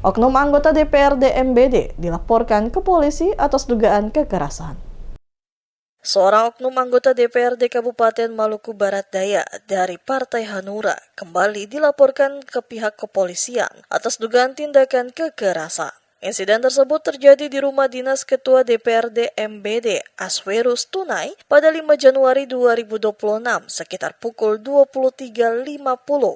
Oknum anggota DPRD MBD dilaporkan ke polisi atas dugaan kekerasan. Seorang oknum anggota DPRD Kabupaten Maluku Barat Daya dari Partai Hanura kembali dilaporkan ke pihak kepolisian atas dugaan tindakan kekerasan. Insiden tersebut terjadi di rumah dinas Ketua DPRD MBD Aswerus Tunai pada 5 Januari 2026 sekitar pukul 23.50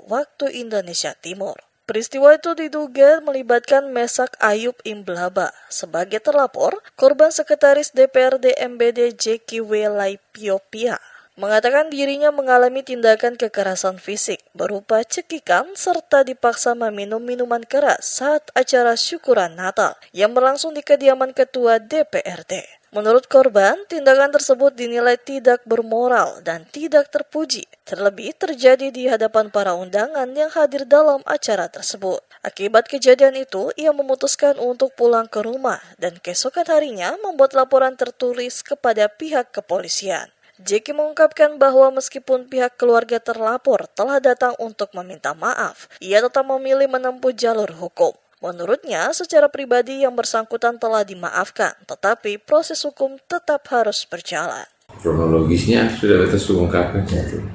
waktu Indonesia Timur. Peristiwa itu diduga melibatkan Mesak Ayub Imblaba sebagai terlapor. Korban sekretaris DPRD MBD Jeki Laipyopia mengatakan dirinya mengalami tindakan kekerasan fisik berupa cekikan serta dipaksa meminum minuman keras saat acara syukuran Natal yang berlangsung di kediaman Ketua DPRD. Menurut korban, tindakan tersebut dinilai tidak bermoral dan tidak terpuji, terlebih terjadi di hadapan para undangan yang hadir dalam acara tersebut. Akibat kejadian itu, ia memutuskan untuk pulang ke rumah dan keesokan harinya membuat laporan tertulis kepada pihak kepolisian. Jeki mengungkapkan bahwa meskipun pihak keluarga terlapor telah datang untuk meminta maaf, ia tetap memilih menempuh jalur hukum. Menurutnya, secara pribadi yang bersangkutan telah dimaafkan, tetapi proses hukum tetap harus berjalan. Kronologisnya sudah kita ungkapkan,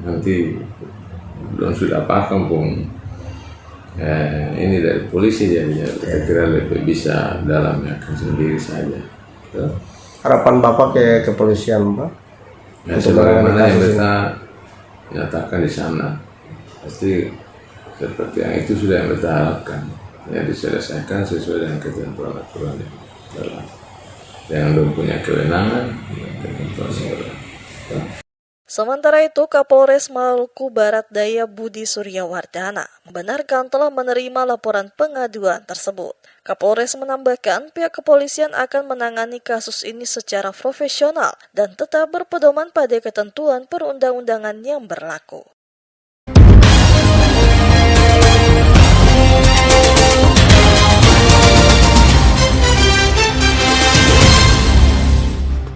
nanti belum sudah paham pun ini dari polisi, jadi saya kira lebih bisa dalamnya sendiri saja. Harapan Bapak ke kepolisian, Pak? Ya, sebagaimana yang kita nyatakan di sana, pasti seperti yang itu sudah yang kita harapkan. Ya, diselesaikan sesuai dengan ketentuan aturan yang dalam. Yang belum punya kewenangan, ketentuan yang Sementara itu, Kapolres Maluku Barat Daya Budi Suryawardana membenarkan telah menerima laporan pengaduan tersebut. Kapolres menambahkan pihak kepolisian akan menangani kasus ini secara profesional dan tetap berpedoman pada ketentuan perundang-undangan yang berlaku.